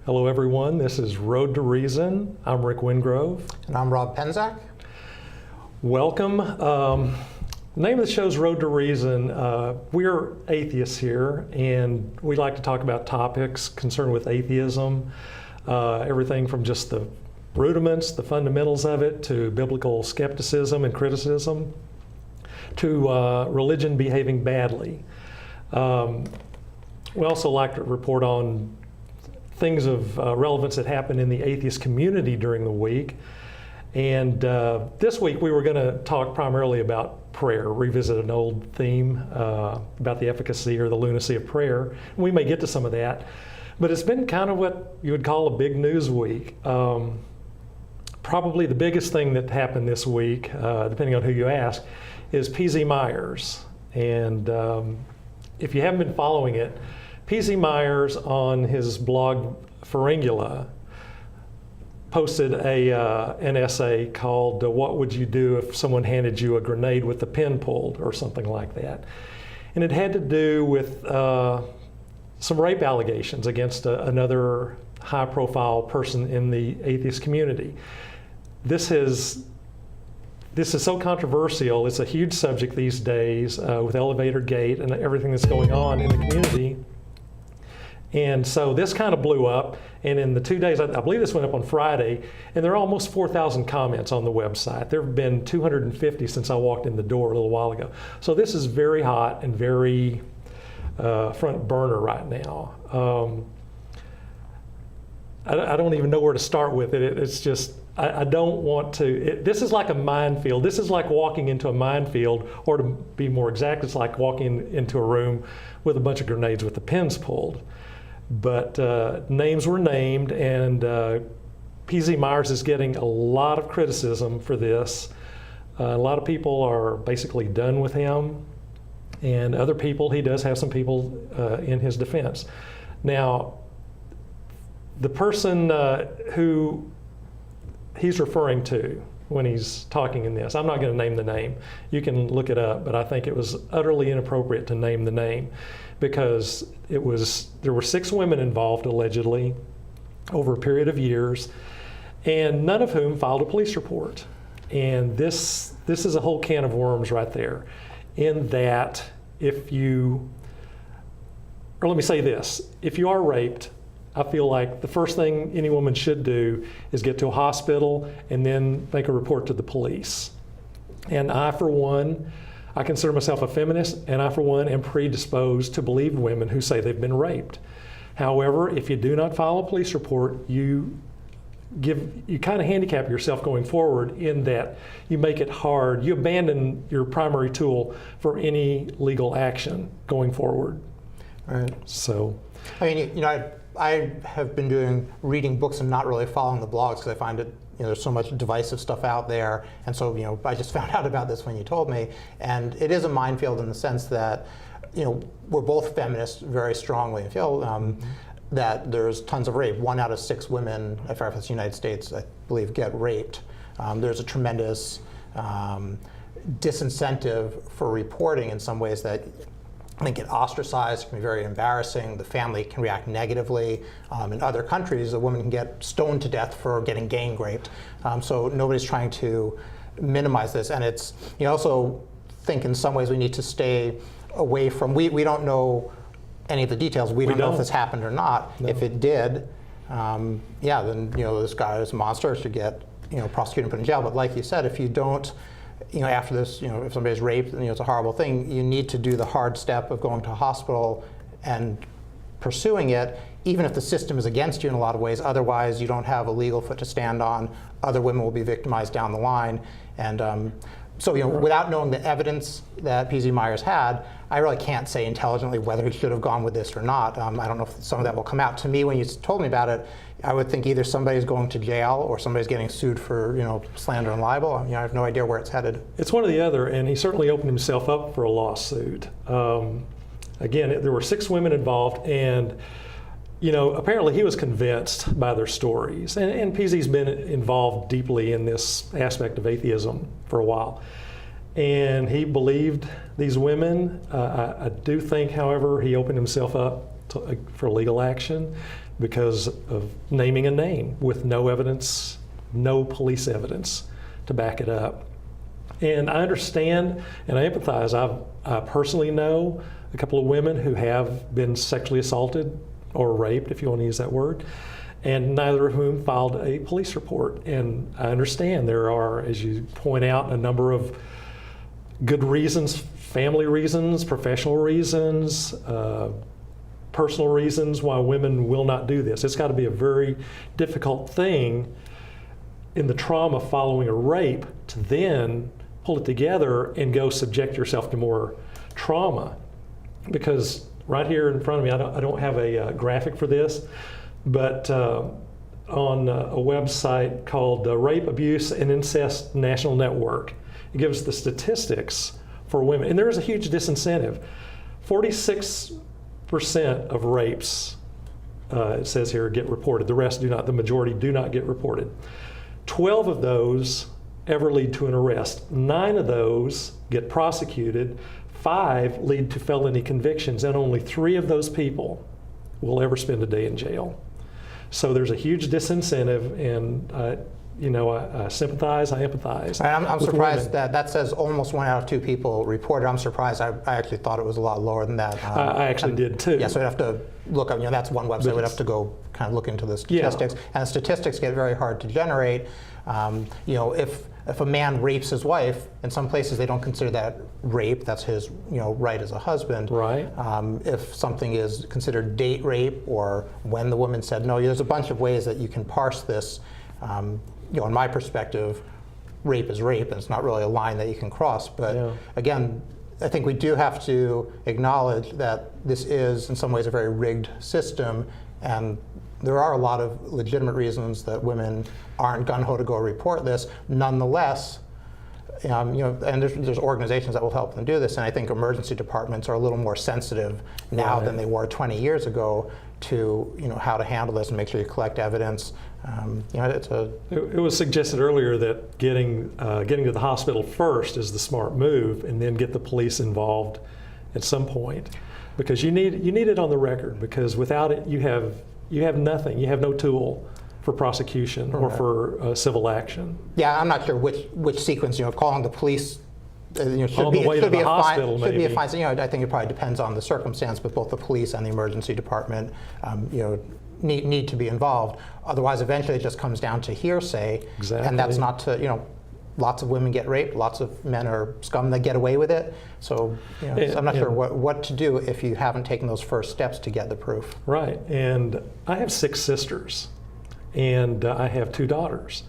Hello, everyone. This is Road to Reason. I'm Rick Wingrove. And I'm Rob Penzak. Welcome. The name of the show is Road to Reason. We're atheists here, and we like to talk about topics concerned with atheism, everything from just the rudiments, the fundamentals of it, to biblical skepticism and criticism, to religion behaving badly. We also like to report on things of relevance that happen in the atheist community during the week. And this week we were going to talk primarily about prayer, revisit an old theme about the efficacy or the lunacy of prayer. We may get to some of that, but it's been kind of what you would call a big news week. Probably the biggest thing that happened this week, depending on who you ask, is P.Z. Myers. And if you haven't been following it, P.Z. Myers on his blog Pharyngula posted an essay called What Would You Do If Someone Handed You a Grenade with the Pin Pulled, or something like that. And it had to do with some rape allegations against another high-profile person in the atheist community. This is so controversial. It's a huge subject these days with Elevator Gate and everything that's going on in the community. And so this kind of blew up, and in the 2 days, I believe this went up on Friday, and there are almost 4,000 comments on the website. There have been 250 since I walked in the door a little while ago. So this is very hot and very front burner right now. I don't even know where to start with it. It's just, I don't want to, this is like a minefield. This is like walking into a minefield, or to be more exact, it's like walking into a room with a bunch of grenades with the pins pulled. But names were named, and P.Z. Myers is getting a lot of criticism for this. A lot of people are basically done with him, and other people, he does have some people in his defense. Now, the person who he's referring to when he's talking in this, I'm not going to name the name. You can look it up, but I think it was utterly inappropriate to name the name, because there were 6 women involved allegedly over a period of years, and none of whom filed a police report. And this is a whole can of worms right there, in that let me say this, if you are raped, I feel like the first thing any woman should do is get to a hospital and then make a report to the police. And I, for one, I consider myself a feminist, and I, for one, am predisposed to believe women who say they've been raped. However, if you do not file a police report, you kind of handicap yourself going forward, in that you make it hard. You abandon your primary tool for any legal action going forward. Right. So, I mean, I have been reading books and not really following the blogs, because I find it, there's so much divisive stuff out there. And so, I just found out about this when you told me. And it is a minefield in the sense that, we're both feminists very strongly and feel that there's tons of rape. 1 out of 6 women, if it's the United States, I believe, get raped. There's a tremendous disincentive for reporting in some ways that they get ostracized. It can be very embarrassing. The family can react negatively. In other countries, a woman can get stoned to death for getting gang raped. So nobody's trying to minimize this. And it's, you also think in some ways we need to stay away from, we don't know any of the details. We don't know if this happened or not. No. If it did, then this guy is a monster, should get prosecuted and put in jail. But like you said, if you don't, after this, if somebody's raped, it's a horrible thing, you need to do the hard step of going to a hospital and pursuing it, even if the system is against you in a lot of ways. Otherwise, you don't have a legal foot to stand on. Other women will be victimized down the line. And so, without knowing the evidence that P.Z. Myers had, I really can't say intelligently whether he should have gone with this or not. I don't know if some of that will come out. To me, when you told me about it, I would think either somebody's going to jail or somebody's getting sued for, slander and libel. I have no idea where it's headed. It's one or the other, and he certainly opened himself up for a lawsuit. Again, there were 6 women involved, and apparently he was convinced by their stories. And PZ's been involved deeply in this aspect of atheism for a while. And he believed these women. I do think, however, he opened himself up for legal action because of naming a name with no evidence, no police evidence to back it up. And I understand and I empathize. I personally know a couple of women who have been sexually assaulted or raped, if you want to use that word, and neither of whom filed a police report. And I understand there are, as you point out, a number of good reasons, family reasons, professional reasons, personal reasons why women will not do this. It's got to be a very difficult thing in the trauma following a rape to then pull it together and go subject yourself to more trauma. Because right here in front of me, I don't have a graphic for this, but on a website called Rape, Abuse, and Incest National Network, it gives the statistics for women. And there is a huge disincentive. 46% of rapes, it says here, get reported. The rest do not, the majority do not get reported. 12 of those ever lead to an arrest. 9 of those get prosecuted. 5 lead to felony convictions, and only 3 of those people will ever spend a day in jail. So there's a huge disincentive, and I sympathize, I empathize. I'm with surprised women. that says almost 1 out of 2 people reported. I'm surprised. I actually thought it was a lot lower than that. I actually did too. Yeah, so we'd have to look up, that's one website. We'd have to go kind of look into the statistics. Yeah. And the statistics get very hard to generate. If a man rapes his wife, in some places they don't consider that rape. That's his right as a husband. Right. If something is considered date rape, or when the woman said no, there's a bunch of ways that you can parse this. In my perspective, rape is rape, and it's not really a line that you can cross. But again, I think we do have to acknowledge that this is, in some ways, a very rigged system, and there are a lot of legitimate reasons that women aren't gung-ho to go report this. Nonetheless, and there's organizations that will help them do this, and I think emergency departments are a little more sensitive now than they were 20 years ago to how to handle this and make sure you collect evidence. It was suggested earlier that getting to the hospital first is the smart move, and then get the police involved at some point, because you need it on the record, because without it you have nothing. You have no tool for prosecution or for civil action. Yeah, I'm not sure which sequence. calling the police. Should On the way to the hospital, should be a maybe. fine. I think it probably depends on the circumstance, but both the police and the emergency department, need to be involved. Otherwise, eventually, it just comes down to hearsay, Exactly. and that's not to Lots of women get raped. Lots of men are scum that get away with it. So I'm not sure what to do if you haven't taken those first steps to get the proof. Right, and I have 6 sisters, and I have 2 daughters,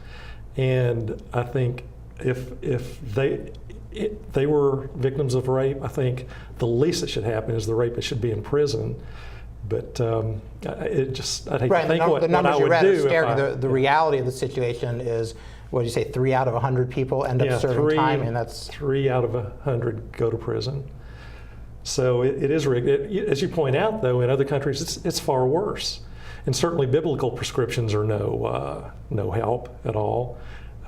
and I think if they were victims of rape, I think the least that should happen is the rapist should be in prison. But I'd hate to think what I would do. The reality of the situation is, what did you say, 3 out of 100 people end up serving time, and that's 3 out of 100 go to prison. So it is rigged. As you point out, though, in other countries, it's far worse, and certainly biblical prescriptions are no help at all.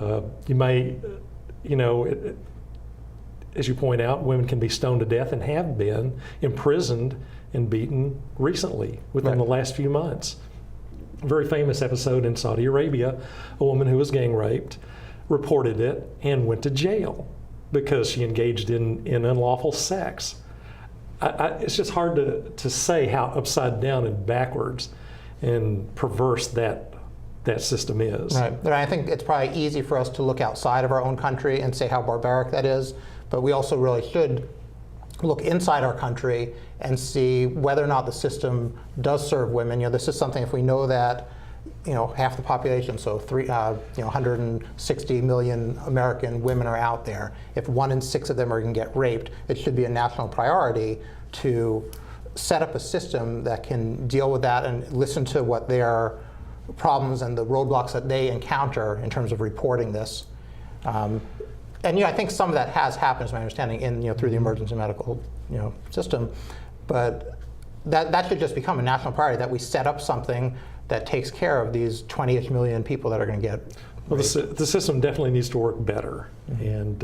You may, as you point out, women can be stoned to death and have been imprisoned and beaten recently within the last few months. A very famous episode in Saudi Arabia, a woman who was gang raped reported it and went to jail because she engaged in unlawful sex. It's just hard to say how upside down and backwards and perverse that system is. Right. But I think it's probably easy for us to look outside of our own country and say how barbaric that is, but we also really should look inside our country and see whether or not the system does serve women. This is something, if we know that half the population, so 160 million American women are out there. If 1 in 6 of them are going to get raped, it should be a national priority to set up a system that can deal with that and listen to what their problems and the roadblocks that they encounter in terms of reporting this. And I think some of that has happened, is my understanding, in through the emergency medical system. But that should just become a national priority, that we set up something that takes care of these 20-ish million people that are going to get raped. The system definitely needs to work better. And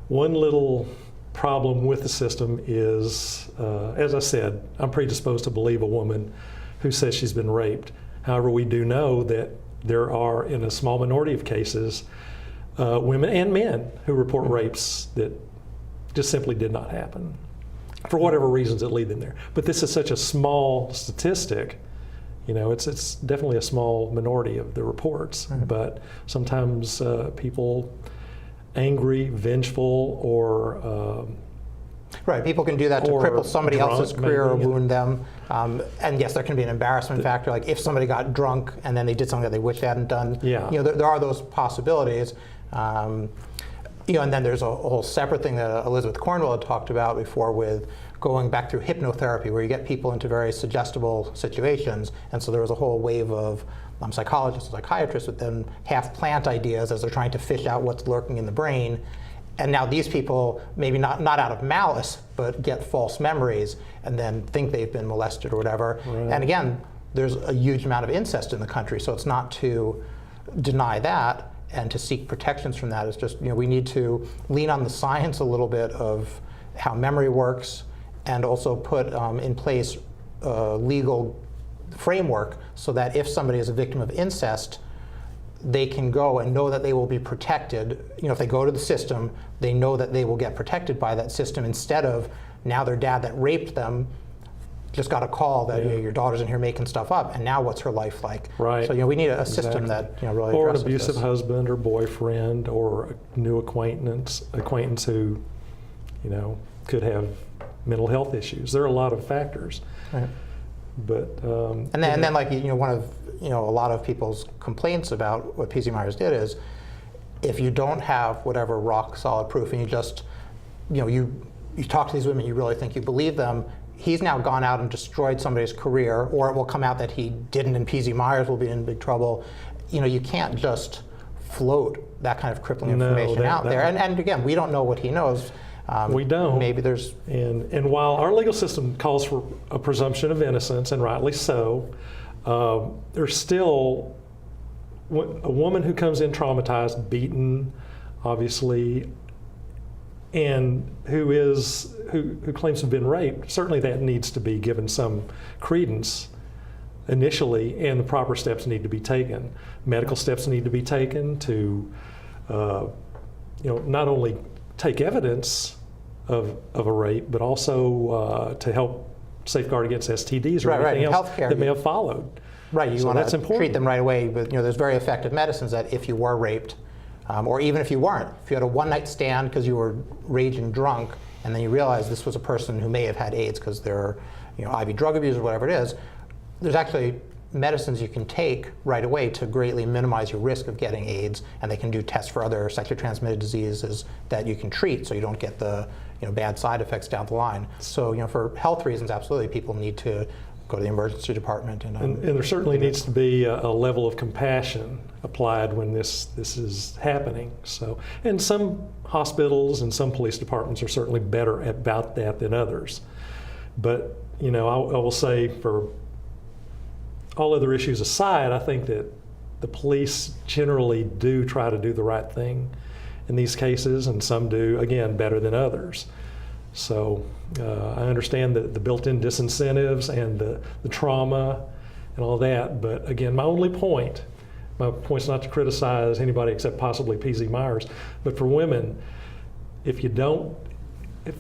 one little problem with the system is, as I said, I'm predisposed to believe a woman who says she's been raped. However, we do know that there are, in a small minority of cases, women and men who report rapes that just simply did not happen for whatever reasons that lead them there. But this is such a small statistic. You know, it's definitely a small minority of the reports, but sometimes people angry, vengeful, or right, people can do that to or cripple somebody drunk, else's career or maybe. wound them. And yes, there can be an embarrassment factor, like if somebody got drunk and then they did something that they wish they hadn't done. Yeah. You know, there are those possibilities. You know, and then there's a whole separate thing that Elizabeth Cornwell had talked about before with going back through hypnotherapy, where you get people into very suggestible situations. And so there was a whole wave of psychologists and psychiatrists with then half plant ideas as they're trying to fish out what's lurking in the brain. And now these people, maybe not out of malice, but get false memories and then think they've been molested or whatever. Right. And again, there's a huge amount of incest in the country, so it's not to deny that and to seek protections from that. It's just, you know, we need to lean on the science a little bit of how memory works and also put in place a legal framework so that if somebody is a victim of incest, they can go and know that they will be protected. You know, if they go to the system, they know that they will get protected by that system instead of now their dad that raped them just got a call that you know, your daughter's in here making stuff up, and now what's her life like? Right. So you know, we need a system that you know really or an addresses abusive this. husband or boyfriend or a new acquaintance who, you know, could have mental health issues. There are a lot of factors. Right. But And then like you know, one of a lot of people's complaints about what P.Z. Myers did is if you don't have whatever rock solid proof and you just you talk to these women, you really think you believe them. He's now gone out and destroyed somebody's career, or it will come out that he didn't, and P.Z. Myers will be in big trouble. You know, you can't just float that kind of crippling information out there. And again, we don't know what he knows. We don't. Maybe there's. And while our legal system calls for a presumption of innocence, and rightly so, there's still a woman who comes in traumatized, beaten, obviously, and who claims to have been raped. Certainly, that needs to be given some credence initially, and the proper steps need to be taken. Medical steps need to be taken to, not only take evidence of a rape, but also to help safeguard against STDs or anything else Healthcare, that may have followed. Right, you So want that's to important. treat them right away. But there's very effective medicines that if you were raped, or even if you weren't, if you had a one-night stand because you were raging drunk, and then you realize this was a person who may have had AIDS because they're IV drug abuse or whatever it is, there's actually medicines you can take right away to greatly minimize your risk of getting AIDS, and they can do tests for other sexually transmitted diseases that you can treat so you don't get the bad side effects down the line. So for health reasons, absolutely, people need to go to the emergency department. And there certainly needs to be a level of compassion applied when this is happening. So, and some hospitals and some police departments are certainly better about that than others. But I will say, for all other issues aside, I think that the police generally do try to do the right thing in these cases, and some do, again, better than others. So I understand the built-in disincentives and the trauma and all that, but again, my point's not to criticize anybody except possibly P.Z. Myers, but for women, if you don't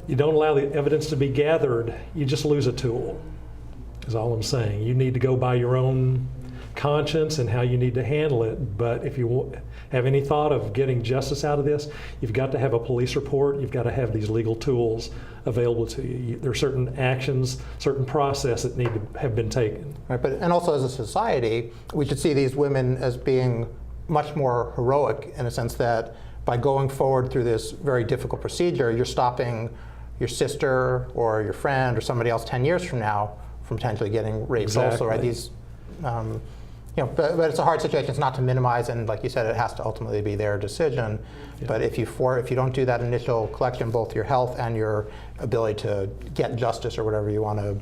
allow the evidence to be gathered, you just lose a tool, is all I'm saying. You need to go by your own conscience and how you need to handle it, but if you have any thought of getting justice out of this, you've got to have a police report, you've got to have these legal tools available to you. There are certain actions, certain process that need to have been taken. Right, and also as a society, we should see these women as being much more heroic in a sense that by going forward through this very difficult procedure, you're stopping your sister or your friend or somebody else 10 years from now from potentially getting raped also, right? These, but it's a hard situation. It's not to minimize, and like you said, it has to ultimately be their decision. Yeah. But if you don't do that initial collection, both your health and your ability to get justice or whatever you want to,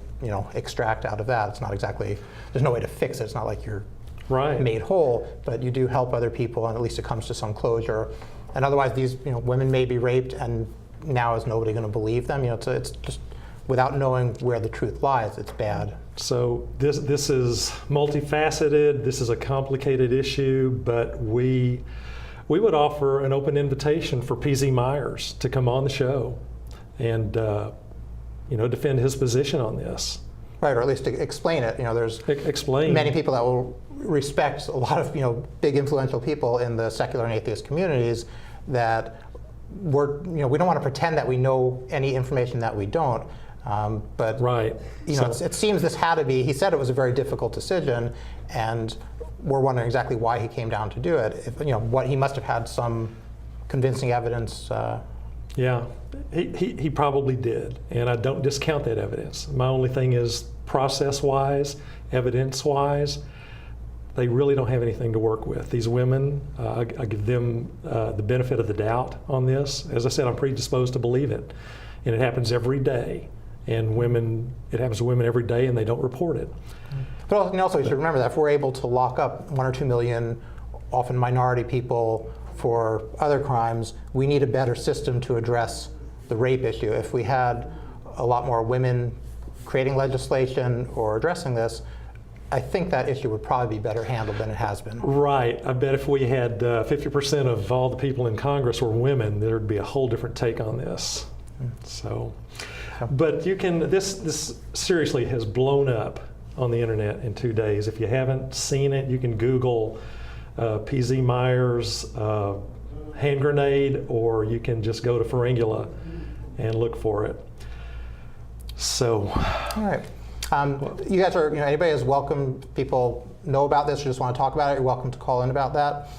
extract out of that, it's not exactly. There's no way to fix it. It's not like you're made whole, but you do help other people, and at least it comes to some closure. And otherwise, these women may be raped, and now is nobody going to believe them? It's just without knowing where the truth lies, it's bad. So this is multifaceted. This is a complicated issue, but we would offer an open invitation for P.Z. Myers to come on the show and defend his position on this. Right, or at least to explain it. There's Explain. many people that will respect a lot of big influential people in the secular and atheist communities that we don't want to pretend that we know any information that we don't. But right. It seems this had to be. He said it was a very difficult decision, and we're wondering exactly why he came down to do it. What he must have had some convincing evidence. Yeah, he probably did, and I don't discount that evidence. My only thing is process-wise, evidence-wise, they really don't have anything to work with. These women, I give them the benefit of the doubt on this. As I said, I'm predisposed to believe it, and it happens every day. And it happens to women every day, and they don't report it. But also, you should remember that if we're able to lock up 1 or 2 million, often minority people, for other crimes, we need a better system to address the rape issue. If we had a lot more women creating legislation or addressing this, I think that issue would probably be better handled than it has been. Right. I bet if we had 50% of all the people in Congress were women, there'd be a whole different take on this. So, but this seriously has blown up on the internet in 2 days. If you haven't seen it, you can Google P.Z. Myers hand grenade, or you can just go to Pharyngula and look for it. So, all right. You guys are, anybody is welcome. People know about this or just want to talk about it, you're welcome to call in about that.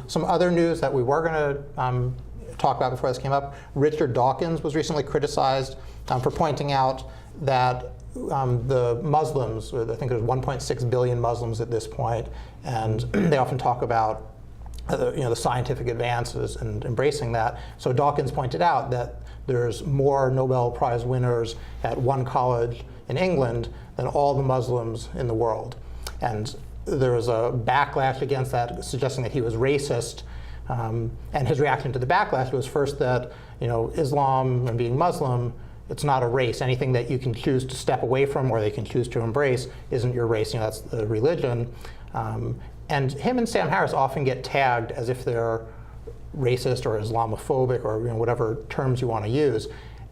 Some other news that we were going to talk about before this came up, Richard Dawkins was recently criticized for pointing out that the Muslims, I think there's 1.6 billion Muslims at this point, and they often talk about the scientific advances and embracing that. So Dawkins pointed out that there's more Nobel Prize winners at one college in England than all the Muslims in the world. And there was a backlash against that, suggesting that he was racist. And his reaction to the backlash was first that Islam and being Muslim, it's not a race. Anything that you can choose to step away from or they can choose to embrace isn't your race. That's the religion. And him and Sam Harris often get tagged as if they're racist or Islamophobic or whatever terms you want to use.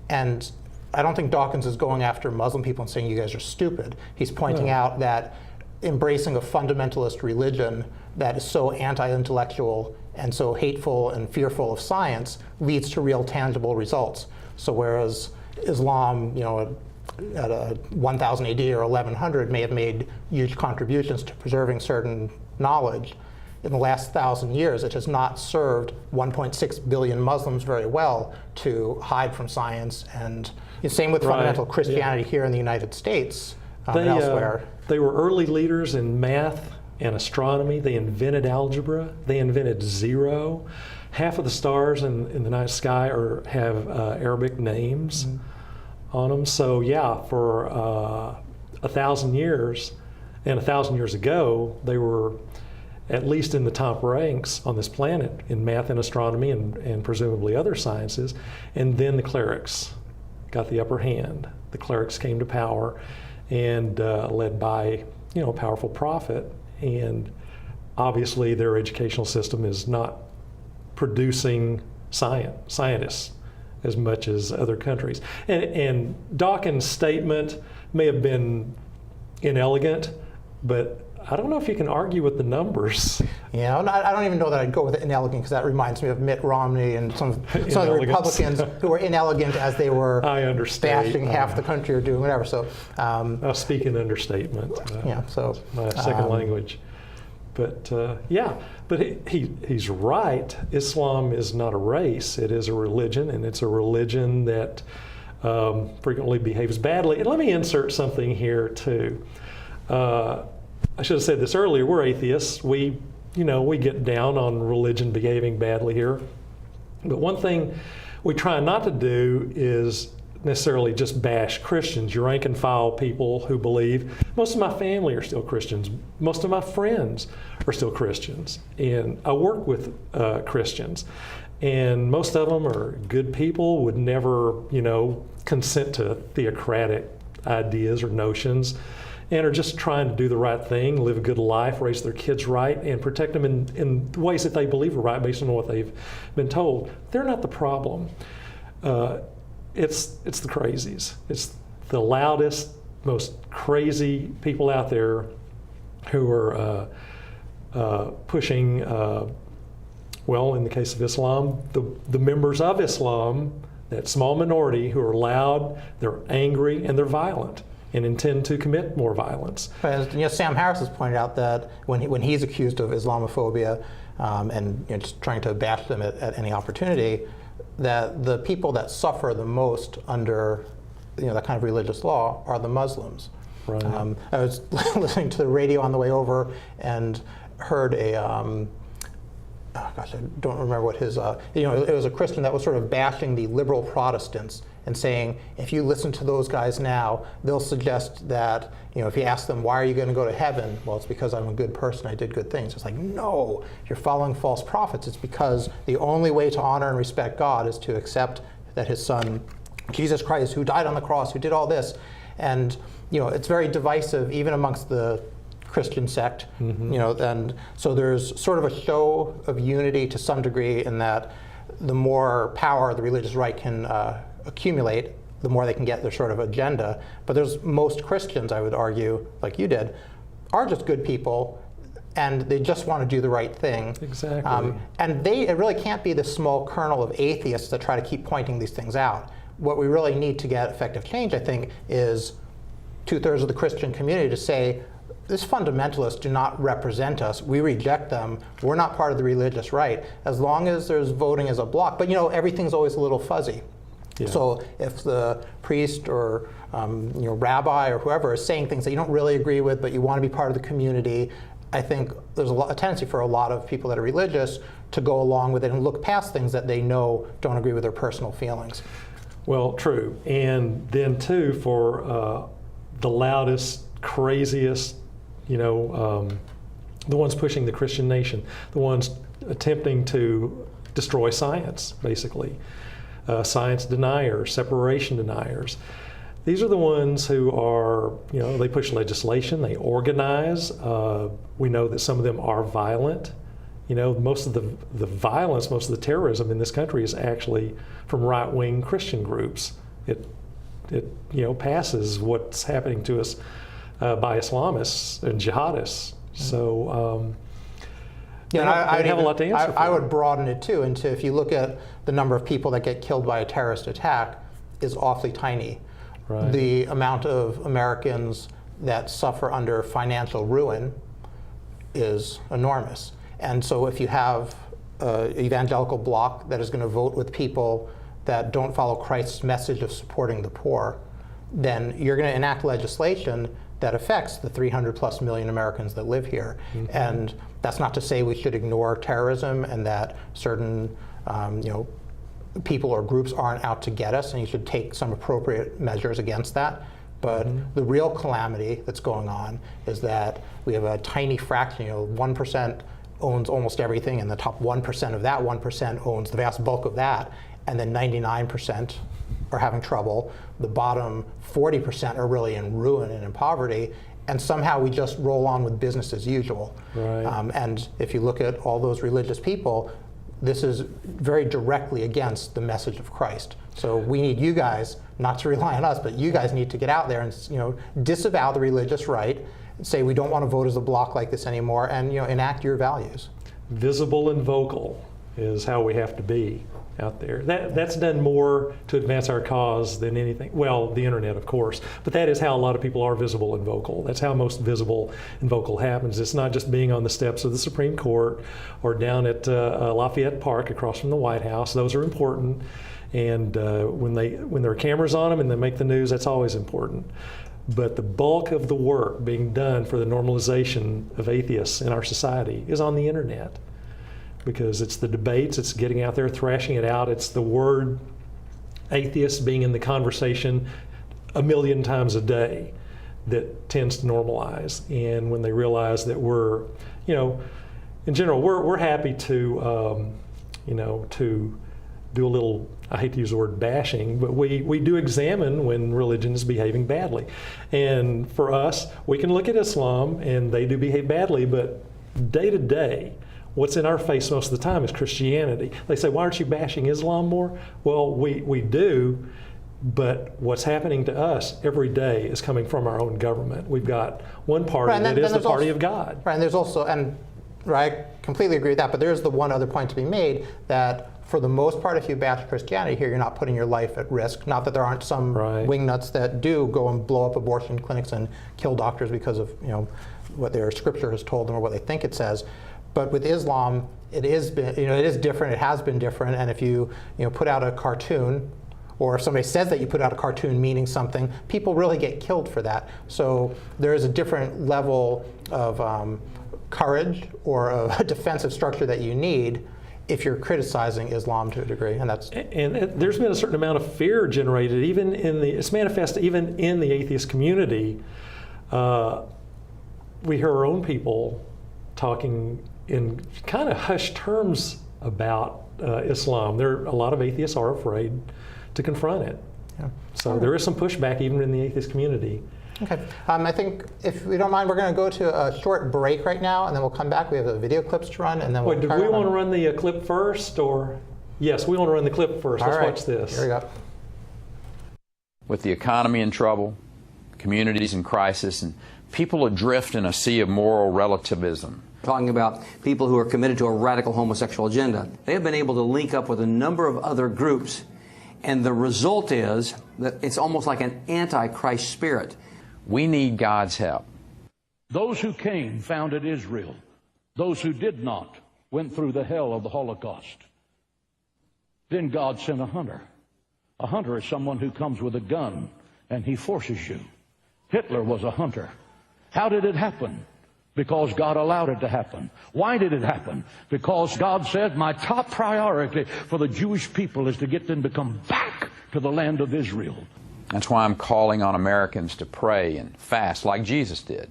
And I don't think Dawkins is going after Muslim people and saying you guys are stupid. He's pointing out that embracing a fundamentalist religion that is so anti-intellectual and so hateful and fearful of science leads to real tangible results. So whereas Islam, at 1000 AD or 1100 may have made huge contributions to preserving certain knowledge, in the last 1,000 years, it has not served 1.6 billion Muslims very well to hide from science. And the same with fundamental Christianity here in the United States and elsewhere. They were early leaders in math and astronomy. They invented algebra. They invented zero. Half of the stars in the night sky have Arabic names on them. So yeah, for 1,000 years, and 1,000 years ago, they were at least in the top ranks on this planet in math and astronomy and presumably other sciences. And then the clerics got the upper hand. The clerics came to power and led by a powerful prophet. And obviously their educational system is not producing scientists as much as other countries. And Dawkins' statement may have been inelegant, but I don't know if you can argue with the numbers. I don't even know that I'd go with inelegant, because that reminds me of Mitt Romney and some of the Republicans who were inelegant as they were bashing half the country or doing whatever. So I'll speak in understatement. So my second language. But but he's right. Islam is not a race. It is a religion, and it's a religion that frequently behaves badly. And let me insert something here too. I should have said this earlier. We're atheists. We get down on religion behaving badly here. But one thing we try not to do is necessarily just bash Christians, your rank and file people who believe. Most of my family are still Christians. Most of my friends are still Christians. And I work with Christians. And most of them are good people, would never, consent to theocratic ideas or notions, and are just trying to do the right thing, live a good life, raise their kids right, and protect them in ways that they believe are right based on what they've been told. They're not the problem. It's the crazies. It's the loudest, most crazy people out there who are pushing, in the case of Islam, the members of Islam, that small minority who are loud, they're angry, and they're violent, and intend to commit more violence. Sam Harris has pointed out that when he's accused of Islamophobia and just trying to bash them at any opportunity, that the people that suffer the most under that kind of religious law are the Muslims. Right. I was listening to the radio on the way over and heard I don't remember what his, it was a Christian that was sort of bashing the liberal Protestants and saying, if you listen to those guys now, they'll suggest that, if you ask them, why are you going to go to heaven? Well, it's because I'm a good person, I did good things. It's like, no, you're following false prophets. It's because the only way to honor and respect God is to accept that his son, Jesus Christ, who died on the cross, who did all this. And, it's very divisive, even amongst the Christian sect, and so there's sort of a show of unity to some degree in that the more power the religious right can accumulate, the more they can get their sort of agenda. But most Christians, I would argue, like you did, are just good people, and they just want to do the right thing. Exactly. And it really can't be this small kernel of atheists that try to keep pointing these things out. What we really need to get effective change, I think, is 2/3 of the Christian community to say, these fundamentalists do not represent us. We reject them. We're not part of the religious right, as long as there's voting as a block. But everything's always a little fuzzy. Yeah. So if the priest or rabbi or whoever is saying things that you don't really agree with, but you want to be part of the community, I think there's a tendency for a lot of people that are religious to go along with it and look past things that they know don't agree with their personal feelings. Well, true. And then too, for the loudest, craziest, the ones pushing the Christian nation, the ones attempting to destroy science, basically. Science deniers, separation deniers. These are the ones who are, they push legislation, they organize. We know that some of them are violent. Most of the violence, most of the terrorism in this country is actually from right-wing Christian groups. It passes what's happening to us by Islamists and jihadists. So I'd have a lot to answer for. I would broaden it too into, if you look at the number of people that get killed by a terrorist attack is awfully tiny. Right. The amount of Americans that suffer under financial ruin is enormous. And so if you have an evangelical bloc that is going to vote with people that don't follow Christ's message of supporting the poor, then you're going to enact legislation that affects the 300+ million Americans that live here. Mm-hmm. And that's not to say we should ignore terrorism and that certain people or groups aren't out to get us, and you should take some appropriate measures against that. But the real calamity that's going on is that we have a tiny fraction, 1% owns almost everything, and the top 1% of that 1% owns the vast bulk of that, and then 99% are having trouble. The bottom 40% are really in ruin and in poverty, and somehow we just roll on with business as usual. Right. And if you look at all those religious people, this is very directly against the message of Christ. So we need you guys not to rely on us, but you guys need to get out there and disavow the religious right, say we don't want to vote as a bloc like this anymore, and enact your values. Visible and vocal is how we have to be out there. That's done more to advance our cause than anything. Well, the internet, of course, but that is how a lot of people are visible and vocal. That's how most visible and vocal happens. It's not just being on the steps of the Supreme Court or down at Lafayette Park across from the White House. Those are important, and when there are cameras on them and they make the news, that's always important. But the bulk of the work being done for the normalization of atheists in our society is on the internet. Because it's the debates, it's getting out there, thrashing it out. It's the word atheist being in the conversation 1 million times a day that tends to normalize. And when they realize that we're, in general, we're happy to to do a little, I hate to use the word bashing, but we do examine when religion is behaving badly. And for us, we can look at Islam and they do behave badly, but day to day, what's in our face most of the time is Christianity. They say, why aren't you bashing Islam more? Well, we do, but what's happening to us every day is coming from our own government. We've got one party that is the party of God. Right, and there's also, I completely agree with that, but there's the one other point to be made that for the most part, if you bash Christianity here, you're not putting your life at risk. Not that there aren't some wingnuts that do go and blow up abortion clinics and kill doctors because of what their scripture has told them or what they think it says. But with Islam, it is different. It has been different. And if you put out a cartoon, or if somebody says that you put out a cartoon meaning something, people really get killed for that. So there is a different level of courage or a defensive structure that you need if you're criticizing Islam to a degree, and that's. And there's been a certain amount of fear generated, it's manifest even in the atheist community. We hear our own people talking in kind of hushed terms about Islam. A lot of atheists are afraid to confront it. Yeah. So there is some pushback even in the atheist community. Okay. I think if we don't mind, we're going to go to a short break right now, and then we'll come back. We have the video clips to run, and then we'll. Wait, do we want to run the clip first, or? Yes, we want to run the clip first. Let's watch this. Here we go. With the economy in trouble, communities in crisis, and people adrift in a sea of moral relativism. Talking about people who are committed to a radical homosexual agenda. They have been able to link up with a number of other groups, and the result is that it's almost like an anti-Christ spirit. We need God's help. Those who came founded Israel. Those who did not went through the hell of the Holocaust. Then God sent a hunter. A hunter is someone who comes with a gun and he forces you. Hitler was a hunter. How did it happen? Because God allowed it to happen. Why did it happen? Because God said, my top priority for the Jewish people is to get them to come back to the land of Israel. That's why I'm calling on Americans to pray and fast like Jesus did,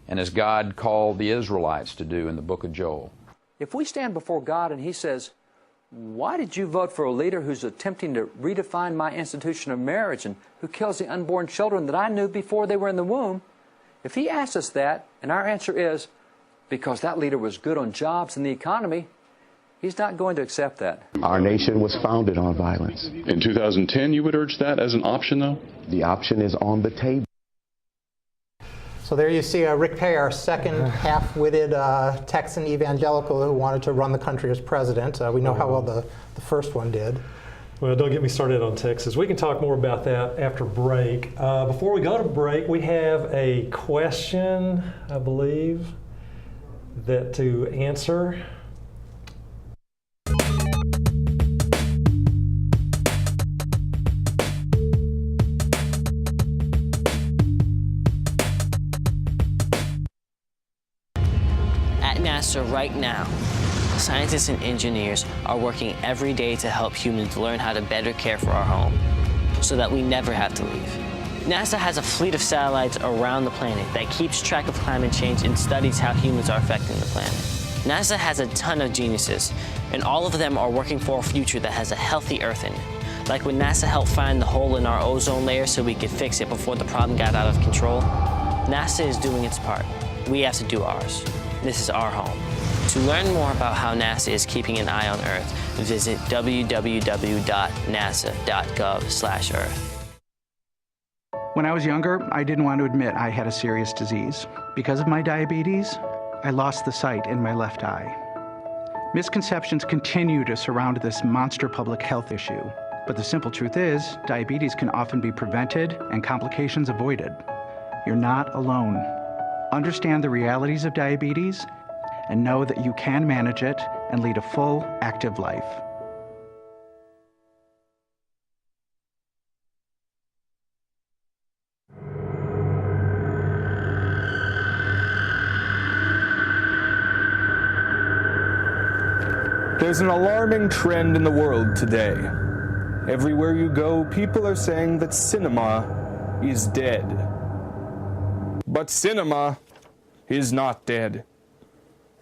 and as God called the Israelites to do in the book of Joel. If we stand before God and He says, why did you vote for a leader who's attempting to redefine my institution of marriage and who kills the unborn children that I knew before they were in the womb? If He asks us that, and our answer is, because that leader was good on jobs and the economy, He's not going to accept that. Our nation was founded on violence. In 2010, you would urge that as an option, though? The option is on the table. So there you see Rick Perry, our second half-witted Texan evangelical who wanted to run the country as president. We know how well the first one did. Well, don't get me started on Texas. We can talk more about that after break. Before we go to break, we have a question, I believe, that to answer. At NASA right now, scientists and engineers are working every day to help humans learn how to better care for our home so that we never have to leave. NASA has a fleet of satellites around the planet that keeps track of climate change and studies how humans are affecting the planet. NASA has a ton of geniuses, and all of them are working for a future that has a healthy Earth in it. Like when NASA helped find the hole in our ozone layer so we could fix it before the problem got out of control, NASA is doing its part. We have to do ours. This is our home. To learn more about how NASA is keeping an eye on Earth, visit www.nasa.gov/Earth. When I was younger, I didn't want to admit I had a serious disease. Because of my diabetes, I lost the sight in my left eye. Misconceptions continue to surround this monster public health issue. But the simple truth is, diabetes can often be prevented and complications avoided. You're not alone. Understand the realities of diabetes and know that you can manage it and lead a full, active life. There's an alarming trend in the world today. Everywhere you go, people are saying that cinema is dead. But cinema is not dead.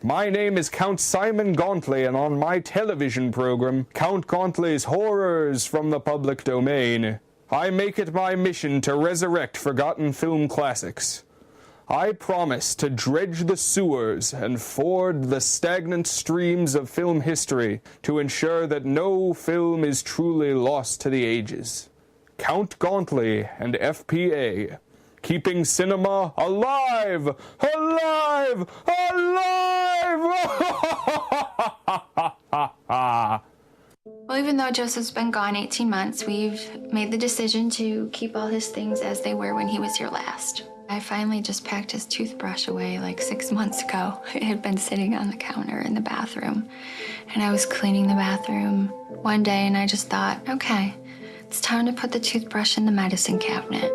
My name is Count Simon Gauntley, and on my television program, Count Gauntley's Horrors from the Public Domain, I make it my mission to resurrect forgotten film classics. I promise to dredge the sewers and ford the stagnant streams of film history to ensure that no film is truly lost to the ages. Count Gauntley and FPA, keeping cinema alive! Alive! Alive! Well, even though Joseph's been gone 18 months, we've made the decision to keep all his things as they were when he was here last. I finally just packed his toothbrush away like 6 months ago. It had been sitting on the counter in the bathroom. And I was cleaning the bathroom one day and I just thought, okay, it's time to put the toothbrush in the medicine cabinet.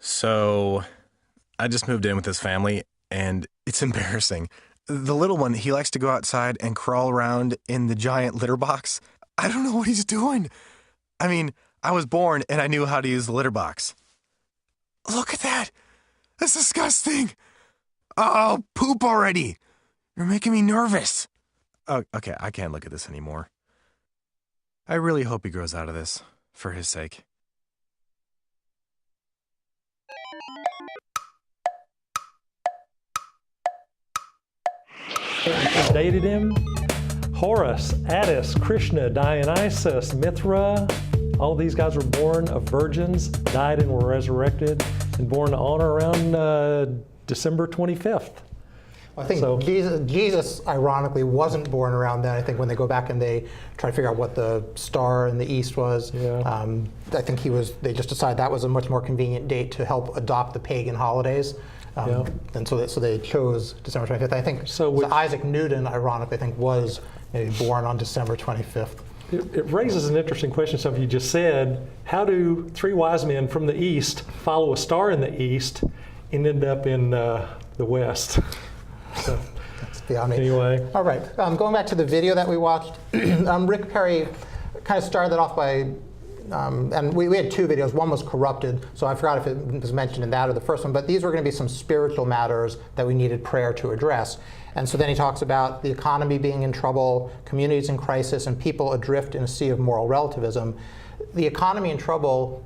So, I just moved in with his family, and it's embarrassing. The little one, he likes to go outside and crawl around in the giant litter box. I don't know what he's doing. I mean, I was born and I knew how to use the litter box. Look at that. That's disgusting. Oh, poop already. You're making me nervous. Oh, okay, I can't look at this anymore. I really hope he grows out of this, for his sake. Dated him. Horus, Attis, Krishna, Dionysus, Mithra, all these guys were born of virgins, died and were resurrected, and born on or around December 25th. I think Jesus, ironically, wasn't born around then. I think when they go back and they try to figure out what the star in the east was, I think they just decided that was a much more convenient date to help adopt the pagan holidays. And so they chose December 25th. I think so Isaac Newton, ironically, I think was maybe born on December 25th. It raises an interesting question, something you just said. How do three wise men from the east follow a star in the east and end up in the west? So, that's beyond me. Anyway. All right, going back to the video that we watched, Rick Perry kind of started that off by, and we had two videos. One was corrupted, so I forgot if it was mentioned in that or the first one, but these were going to be some spiritual matters that we needed prayer to address. And so then he talks about the economy being in trouble, communities in crisis, and people adrift in a sea of moral relativism. The economy in trouble,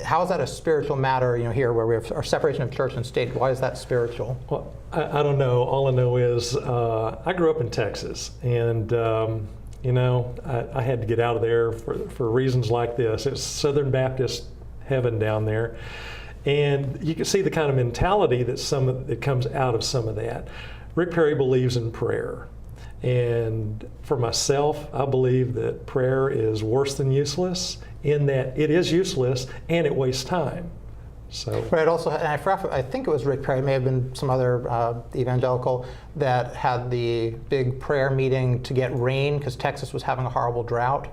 how is that a spiritual matter, here where we have our separation of church and state? Why is that spiritual? Well, I don't know. All I know is I grew up in Texas, and I had to get out of there for reasons like this. It's Southern Baptist heaven down there. And you can see the kind of mentality that comes out of some of that. Rick Perry believes in prayer. And for myself, I believe that prayer is worse than useless in that it is useless and it wastes time. So. Right. Also, and I think it was Rick Perry, it may have been some other evangelical, that had the big prayer meeting to get rain because Texas was having a horrible drought.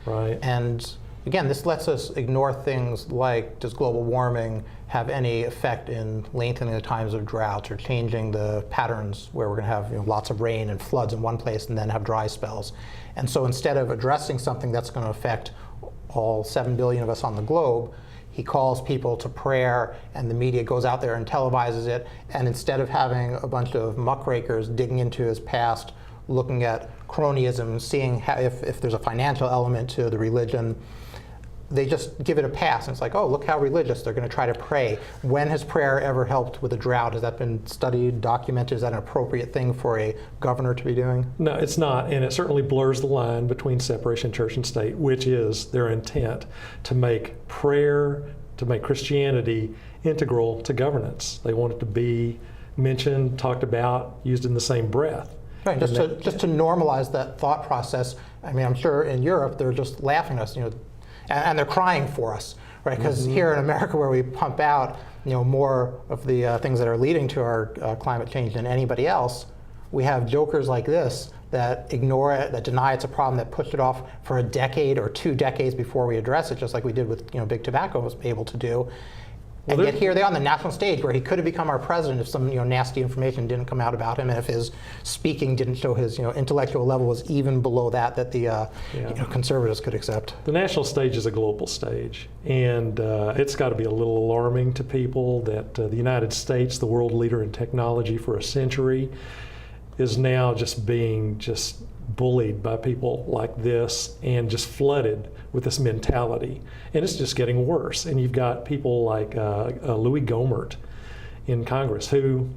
Right. And again, this lets us ignore things like, does global warming have any effect in lengthening the times of droughts or changing the patterns where we're going to have lots of rain and floods in one place and then have dry spells? And so instead of addressing something that's going to affect all 7 billion of us on the globe, he calls people to prayer, and the media goes out there and televises it. And instead of having a bunch of muckrakers digging into his past, looking at cronyism, seeing if there's a financial element to the religion, they just give it a pass. And it's like, oh, look how religious. They're going to try to pray. When has prayer ever helped with a drought? Has that been studied, documented? Is that an appropriate thing for a governor to be doing? No, it's not. And it certainly blurs the line between separation of church and state, which is their intent to make prayer, to make Christianity integral to governance. They want it to be mentioned, talked about, used in the same breath. Right, just to normalize that thought process. I mean, I'm sure in Europe they're just laughing at us, and they're crying for us, right? Because here in America, where we pump out, more of the things that are leading to our climate change than anybody else, we have jokers like this that ignore it, that deny it's a problem, that push it off for a decade or 2 decades before we address it, just like we did with Big Tobacco was able to do. And yet here they are on the national stage where he could have become our president if some nasty information didn't come out about him, and if his speaking didn't show his intellectual level was even below that the conservatives could accept. The national stage is a global stage, and it's got to be a little alarming to people that the United States, the world leader in technology for a century, is now just being bullied by people like this and just flooded with this mentality. And it's just getting worse. And you've got people like Louis Gohmert in Congress, who,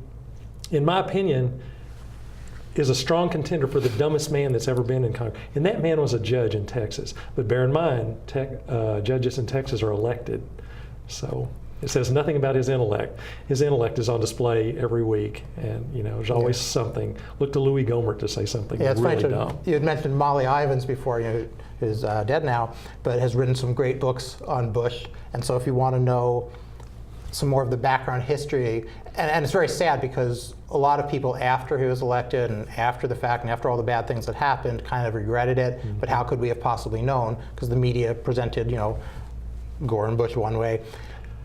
in my opinion, is a strong contender for the dumbest man that's ever been in Congress. And that man was a judge in Texas. But bear in mind, judges in Texas are elected. So it says nothing about his intellect. His intellect is on display every week, and there's always something. Look to Louis Gohmert to say something really dumb. You had mentioned Molly Ivins before, who's dead now, but has written some great books on Bush. And so if you want to know some more of the background history, and it's very sad because a lot of people after he was elected and after the fact and after all the bad things that happened kind of regretted it, but how could we have possibly known? Because the media presented, Gore and Bush one way.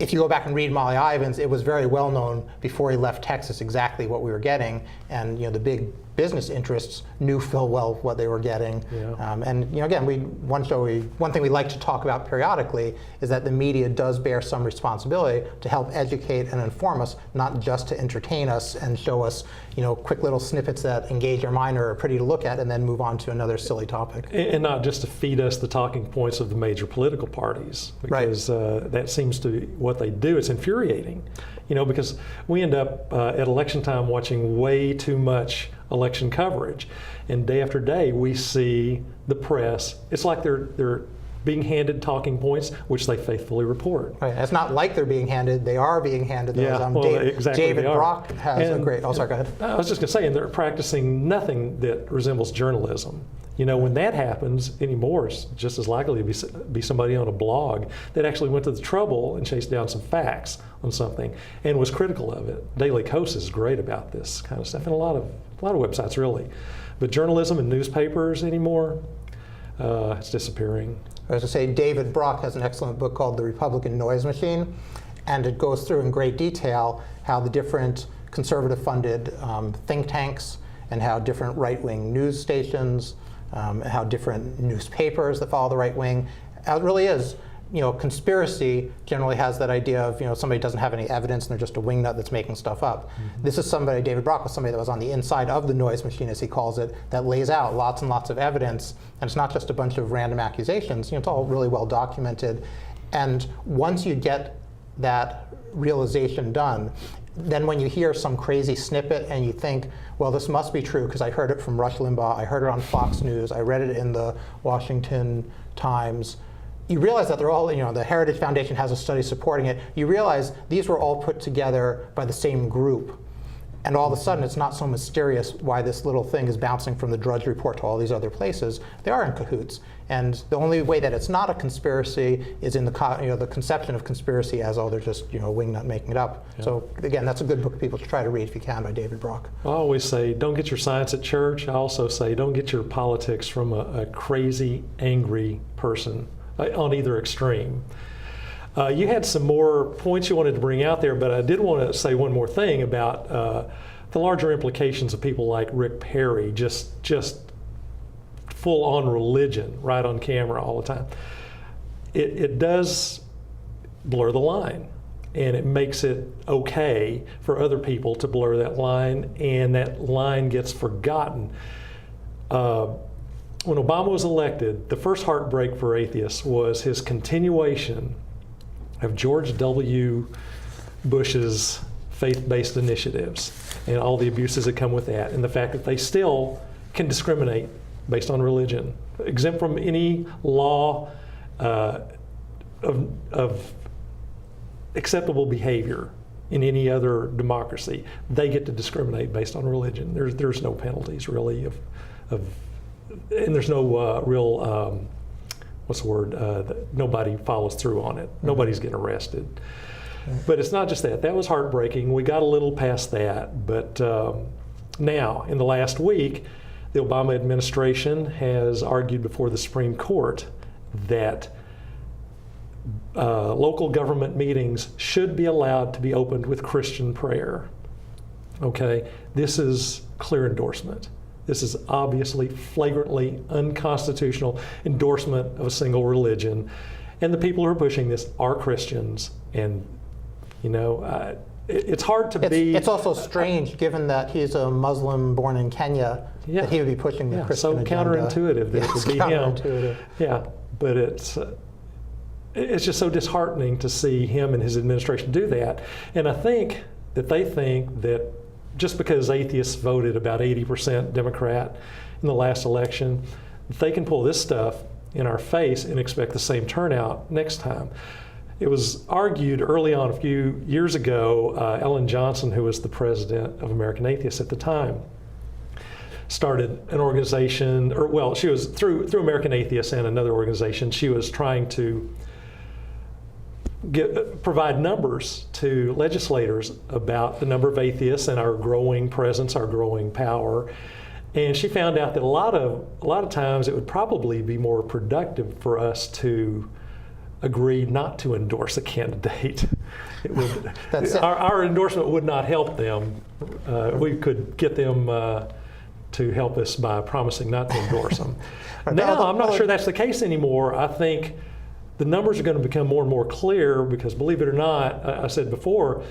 If you go back and read Molly Ivins, it was very well known before he left Texas exactly what we were getting, and the big business interests knew full well what they were getting. Yeah. And again, one thing we like to talk about periodically is that the media does bear some responsibility to help educate and inform us, not just to entertain us and show us quick little snippets that engage our mind or are pretty to look at, and then move on to another silly topic. And not just to feed us the talking points of the major political parties, because that seems to be what they do. It's infuriating, because we end up at election time watching way too much election coverage, and day after day we see the press. It's like they're being handed talking points, which they faithfully report. Right. It's not like they're being handed; they are being handed those. Exactly. David Brock has a great. Oh, sorry. Go ahead. I was just going to say, and they're practicing nothing that resembles journalism. When that happens anymore, it's just as likely to be somebody on a blog that actually went to the trouble and chased down some facts on something and was critical of it. Daily Kos is great about this kind of stuff, and a lot of websites really. But journalism and newspapers anymore, it's disappearing. I was going to say, David Brock has an excellent book called The Republican Noise Machine, and it goes through in great detail how the different conservative-funded think tanks and how different right-wing news stations, how different newspapers that follow the right wing, how it really is. Conspiracy generally has that idea of somebody doesn't have any evidence and they're just a wingnut that's making stuff up. Mm-hmm. This is somebody, David Brock was somebody that was on the inside of the noise machine, as he calls it, that lays out lots and lots of evidence, and it's not just a bunch of random accusations. It's all really well documented. And once you get that realization done, then when you hear some crazy snippet and you think, well, this must be true because I heard it from Rush Limbaugh, I heard it on Fox News, I read it in the Washington Times, you realize that they're all, the Heritage Foundation has a study supporting it. You realize these were all put together by the same group. And all of a sudden, it's not so mysterious why this little thing is bouncing from the Drudge Report to all these other places. They are in cahoots. And the only way that it's not a conspiracy is in the conception of conspiracy as, they're just, a wingnut making it up. Yeah. So again, that's a good book for people to try to read if you can, by David Brock. I always say, don't get your science at church. I also say, don't get your politics from a crazy, angry person on either extreme. You had some more points you wanted to bring out there, but I did want to say one more thing about the larger implications of people like Rick Perry, just full-on religion right on camera all the time. It does blur the line, and it makes it okay for other people to blur that line, and that line gets forgotten. When Obama was elected, the first heartbreak for atheists was his continuation of George W. Bush's faith-based initiatives and all the abuses that come with that, and the fact that they still can discriminate based on religion, exempt from any law of acceptable behavior in any other democracy. They get to discriminate based on religion. There's no penalties really and there's no real nobody follows through on it. Mm-hmm. Nobody's getting arrested. Mm-hmm. But it's not just that. That was heartbreaking. We got a little past that. But now, in the last week, the Obama administration has argued before the Supreme Court that local government meetings should be allowed to be opened with Christian prayer. Okay, this is clear endorsement. This is obviously flagrantly unconstitutional endorsement of a single religion. And the people who are pushing this are Christians. And, you know, it's hard to be. It's also strange, given that he's a Muslim born in Kenya, that he would be pushing the Christian so agenda. Counterintuitive that it would be counterintuitive. him. Yeah, but it's just so disheartening to see him and his administration do that. And I think that they think that just because atheists voted about 80% Democrat in the last election, they can pull this stuff in our face and expect the same turnout next time. It was argued early on a few years ago, Ellen Johnson, who was the president of American Atheists at the time, started an organization, or well, she was through American Atheists and another organization, she was trying to provide numbers to legislators about the number of atheists and our growing presence, our growing power. And she found out that a lot of times it would probably be more productive for us to agree not to endorse a candidate. It would, our endorsement would not help them. We could get them to help us by promising not to endorse them. Now, I'm not sure that's the case anymore. I think the numbers are going to become more and more clear because, believe it or not, I said before,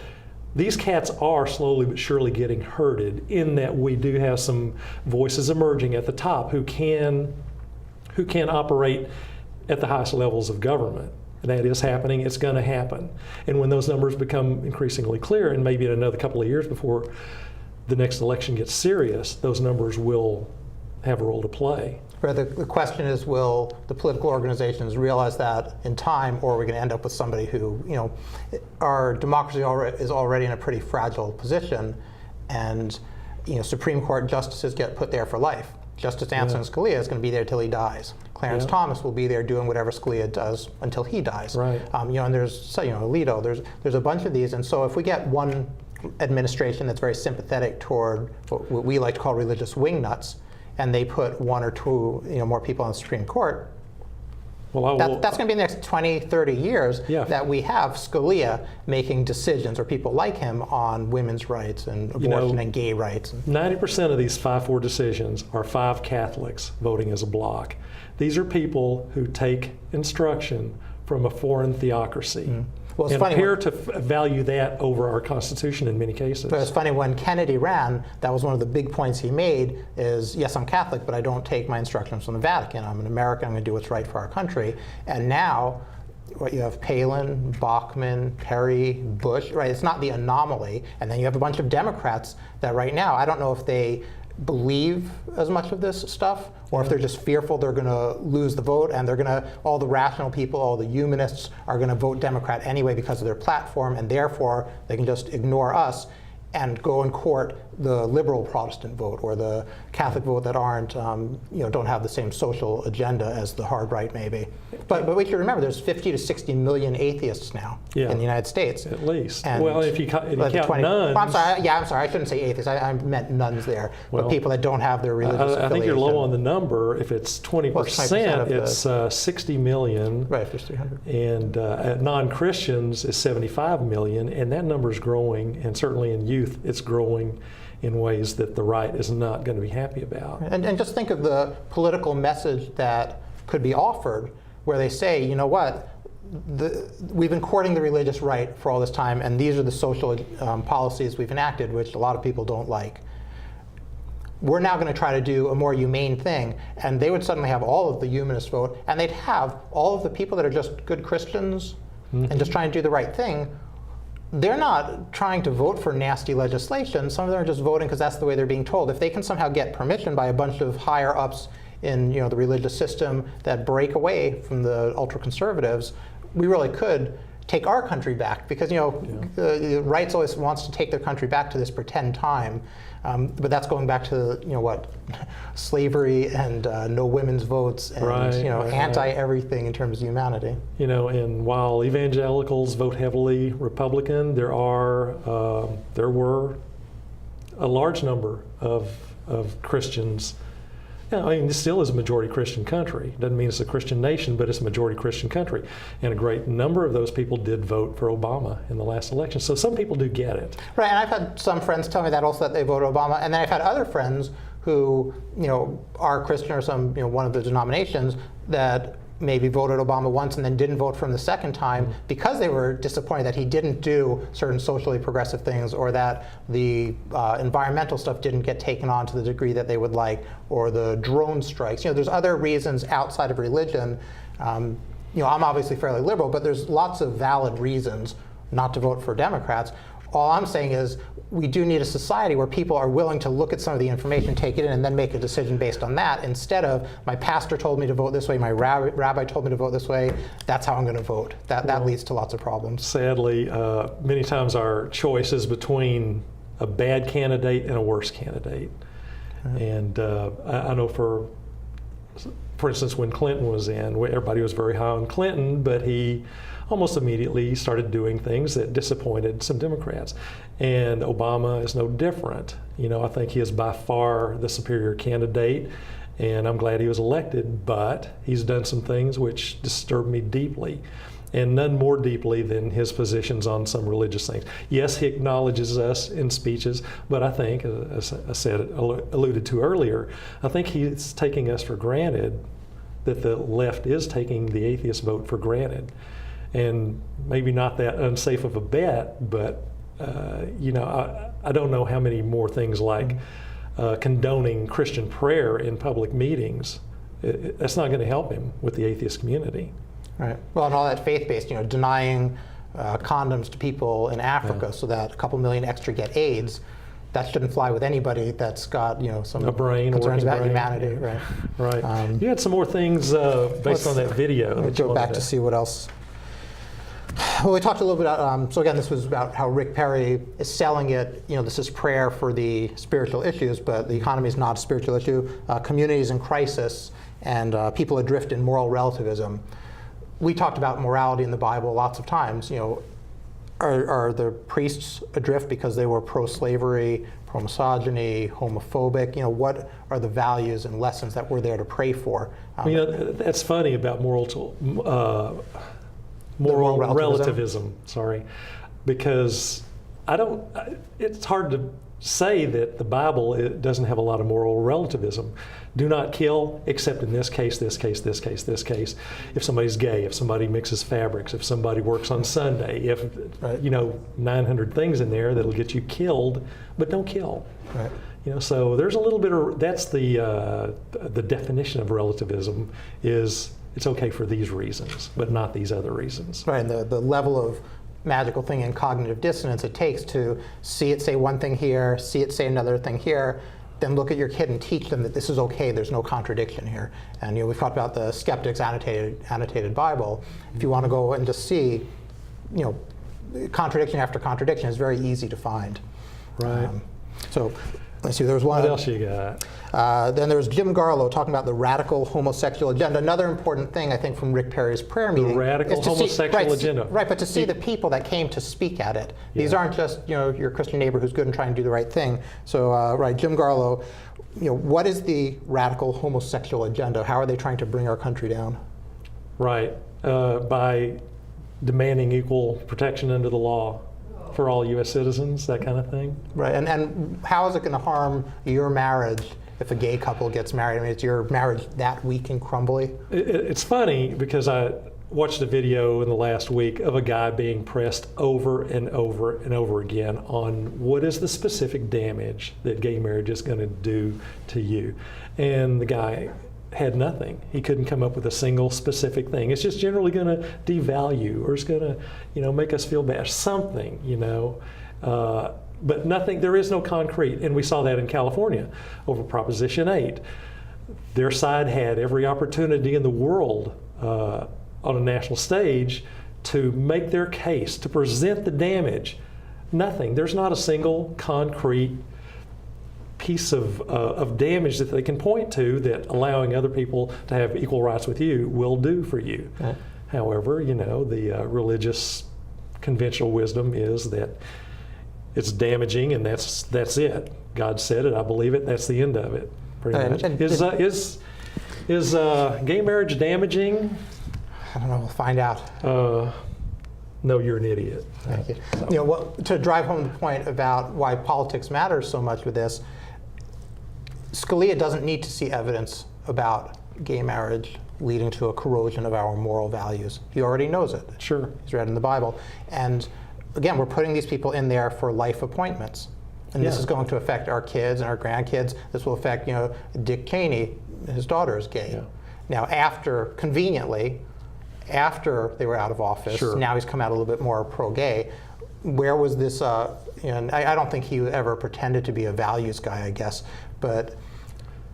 these cats are slowly but surely getting herded in that we do have some voices emerging at the top who can operate at the highest levels of government. That is happening. It's going to happen. And when those numbers become increasingly clear, and maybe in another couple of years before the next election gets serious, those numbers will have a role to play. The question is, will the political organizations realize that in time, or are we going to end up with somebody who, you know, our democracy is already in a pretty fragile position, and, you know, Supreme Court justices get put there for life. Justice Antonin Scalia is going to be there till he dies. Clarence Thomas will be there doing whatever Scalia does until he dies. Right. You know, and there's, you know, Alito. There's a bunch of these, and so if we get one administration that's very sympathetic toward what we like to call religious wingnuts, and they put one or two, you know, more people on the Supreme Court, well, that's going to be the next 20, 30 years that we have Scalia making decisions, or people like him, on women's rights and abortion and gay rights. 90% of these 5-4 decisions are 5 Catholics voting as a bloc. These are people who take instruction from a foreign theocracy. Well, it's funny, appear to value that over our Constitution in many cases. But it's funny, when Kennedy ran, that was one of the big points he made is, yes, I'm Catholic, but I don't take my instructions from the Vatican. I'm an American, I'm going to do what's right for our country. And now, you have Palin, Bachmann, Perry, Bush, right? It's not the anomaly. And then you have a bunch of Democrats that right now, I don't know if they believe as much of this stuff, or if they're just fearful they're going to lose the vote, and they're going to, all the rational people, all the humanists are going to vote Democrat anyway because of their platform, and therefore they can just ignore us and go and court the liberal Protestant vote or the Catholic vote that aren't, you know, don't have the same social agenda as the hard right maybe. But we should remember, there's 50 to 60 million atheists now in the United States. At least. And well, if you count nuns. Well, I'm sorry. I'm sorry. I shouldn't say atheists. I meant nuns there. But people that don't have their religious affiliation. I think you're low on the number. If it's 20%, it's 60 million. Right, if there's 300. And non-Christians is 75 million, and that number is growing, and certainly in youth, it's growing in ways that the right is not going to be happy about. And just think of the political message that could be offered, where they say, you know what, we've been courting the religious right for all this time, and these are the social policies we've enacted, which a lot of people don't like. We're now going to try to do a more humane thing, and they would suddenly have all of the humanists vote, and they'd have all of the people that are just good Christians and just trying to do the right thing. They're not trying to vote for nasty legislation. Some of them are just voting because that's the way they're being told. If they can somehow get permission by a bunch of higher ups in, you know, the religious system that break away from the ultra-conservatives, we really could take our country back, because, you know, the rights always wants to take their country back to this pretend time. But that's going back to, you know, what, slavery and no women's votes and, you know, anti-everything in terms of humanity. You know, and while evangelicals vote heavily Republican, there were a large number of Christians Yeah, I mean, this still is a majority Christian country. Doesn't mean it's a Christian nation, but it's a majority Christian country. And a great number of those people did vote for Obama in the last election. So some people do get it. Right, and I've had some friends tell me that also, that they voted Obama, and then I've had other friends who, are Christian or some, one of the denominations that maybe voted Obama once and then didn't vote for him the second time because they were disappointed that he didn't do certain socially progressive things, or that the environmental stuff didn't get taken on to the degree that they would like, or the drone strikes. There's other reasons outside of religion. I'm obviously fairly liberal, but there's lots of valid reasons not to vote for Democrats. All I'm saying is we do need a society where people are willing to look at some of the information, take it in, and then make a decision based on that, instead of my pastor told me to vote this way, my rabbi told me to vote this way, that's how I'm going to vote. That leads to lots of problems. Sadly, many times our choice is between a bad candidate and a worse candidate. And I know for instance, when Clinton was in, everybody was very high on Clinton, but he almost immediately started doing things that disappointed some Democrats. And Obama is no different. I think he is by far the superior candidate, and I'm glad he was elected, but he's done some things which disturb me deeply, and none more deeply than his positions on some religious things. Yes, he acknowledges us in speeches, but I think, as I said, alluded to earlier, I think he's taking us for granted, that the left is taking the atheist vote for granted. And maybe not that unsafe of a bet, but I don't know how many more things like condoning Christian prayer in public meetings. That's not going to help him with the atheist community. Right. Well, and all that faith-based, denying condoms to people in Africa so that a couple million extra get AIDS. That shouldn't fly with anybody that's got some a brain, concerns about brain. humanity. Yeah. Right. You had some more things based on that video. Let's go back to see what else. Well, we talked a little bit about, so again, this was about how Rick Perry is selling it. This is prayer for the spiritual issues, but the economy is not a spiritual issue. Communities in crisis and people adrift in moral relativism. We talked about morality in the Bible lots of times. Are the priests adrift because they were pro-slavery, pro-misogyny, homophobic? What are the values and lessons that we're there to pray for? That's funny about moral relativism. Sorry, because it's hard to say that the Bible doesn't have a lot of moral relativism. Do not kill, except in this case, this case, this case, this case. If somebody's gay, if somebody mixes fabrics, if somebody works on Sunday, if 900 things in there that'll get you killed, but don't kill. Right. So there's a little bit of that's the definition of relativism is it's okay for these reasons, but not these other reasons. Right. And the level of magical thing in cognitive dissonance it takes to see it say one thing here, see it say another thing here, then look at your kid and teach them that this is okay, there's no contradiction here. And we've talked about the Skeptics annotated Bible. If you want to go and just see, contradiction after contradiction is very easy to find. Right. So let's see, there was one. What else you got? Then there was Jim Garlow talking about the radical homosexual agenda. Another important thing, I think, from Rick Perry's prayer meeting. The radical homosexual agenda. Right, but to see the people that came to speak at it. These aren't just your Christian neighbor who's good and trying to do the right thing. So, Jim Garlow, what is the radical homosexual agenda? How are they trying to bring our country down? Right, by demanding equal protection under the law for all U.S. citizens, that kind of thing. Right, and how is it going to harm your marriage if a gay couple gets married? I mean, is your marriage that weak and crumbly? It's funny because I watched a video in the last week of a guy being pressed over and over and over again on what is the specific damage that gay marriage is going to do to you. And the guy had nothing. He couldn't come up with a single specific thing. It's just generally going to devalue, or it's going to, make us feel bad. Something, but nothing. There is no concrete, and we saw that in California over Proposition 8. Their side had every opportunity in the world on a national stage to make their case, to present the damage. Nothing. There's not a single concrete piece of damage that they can point to that allowing other people to have equal rights with you will do for you. Right. However, the religious conventional wisdom is that it's damaging and that's it. God said it, I believe it, that's the end of it. pretty And- much. and Is gay marriage damaging? I don't know. We'll find out. No, you're an idiot. Thank you. You know, to drive home the point about why politics matters so much with this, Scalia doesn't need to see evidence about gay marriage leading to a corrosion of our moral values. He already knows it. Sure. He's read in the Bible. And again, we're putting these people in there for life appointments. And this Yeah. is going to affect our kids and our grandkids. This will affect, you know, Dick Cheney, his daughter is gay. Yeah. Now, conveniently, after they were out of office, Sure. now he's come out a little bit more pro-gay. Where was this, and I don't think he ever pretended to be a values guy, I guess, but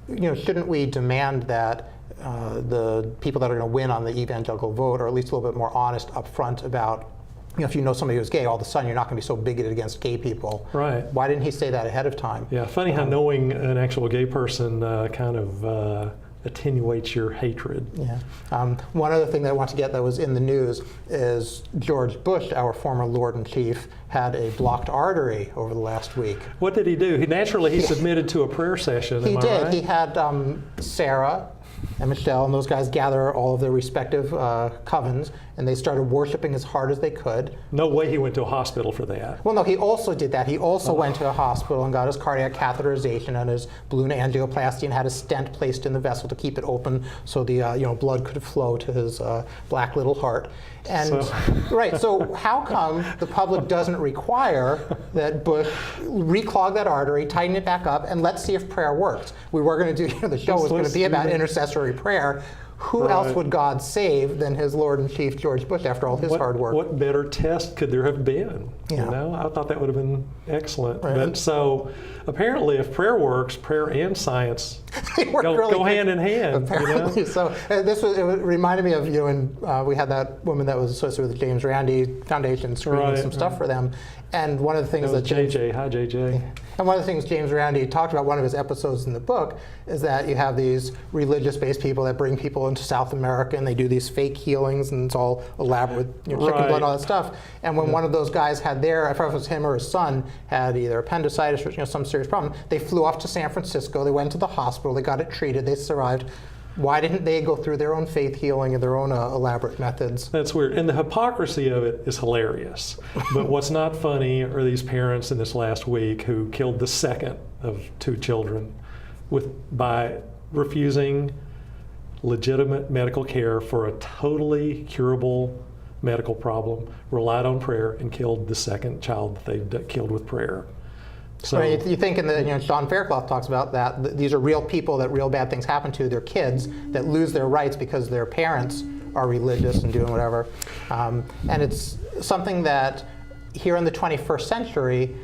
you know, shouldn't we demand that the people that are going to win on the evangelical vote are at least a little bit more honest up front about, you know, if you know somebody who's gay, all of a sudden you're not going to be so bigoted against gay people. Right. Why didn't he say that ahead of time? Yeah, funny how knowing an actual gay person kind of attenuates your hatred. Yeah. One other thing that I want to get that was in the news is George Bush, our former Lord in Chief, had a blocked artery over the last week. What did he do? He submitted to a prayer session. He am I did. right? He had Sarah and Michelle and those guys gather all of their respective covens, and they started worshiping as hard as they could. No way he went to a hospital for that. Well, no, he also did that. He also went to a hospital and got his cardiac catheterization and his balloon angioplasty and had a stent placed in the vessel to keep it open so the blood could flow to his black little heart. And right, so how come the public doesn't require that Bush reclog that artery, tighten it back up, and let's see if prayer works? We were going to do, the show was going to be about intercessory prayer. Who else would God save than his Lord and Chief George Bush after all his hard work? What better test could there have been? Yeah. You know, I thought that would have been excellent. Right. But so apparently, if prayer works, prayer and science go go hand in hand. Apparently, You know? so it reminded me of when we had that woman that was associated with the James Randi Foundation screening some stuff for them, and one of the things that JJ, hi JJ. And one of the things James Randi talked about, one of his episodes in the book, is that you have these religious-based people that bring people into South America and they do these fake healings and it's all elaborate with chicken blood and all that stuff. And when one of those guys had I forget if it was him or his son, had either appendicitis or some serious problem, they flew off to San Francisco, they went to the hospital, they got it treated, they survived. Why didn't they go through their own faith healing and their own elaborate methods? That's weird. And the hypocrisy of it is hilarious. But what's not funny are these parents in this last week who killed the second of two children by refusing legitimate medical care for a totally curable medical problem, relied on prayer, and killed the second child that they killed with prayer. So you think Sean Faircloth talks about that these are real people that real bad things happen to, their kids that lose their rights because their parents are religious and doing whatever. And it's something that here in the 21st century,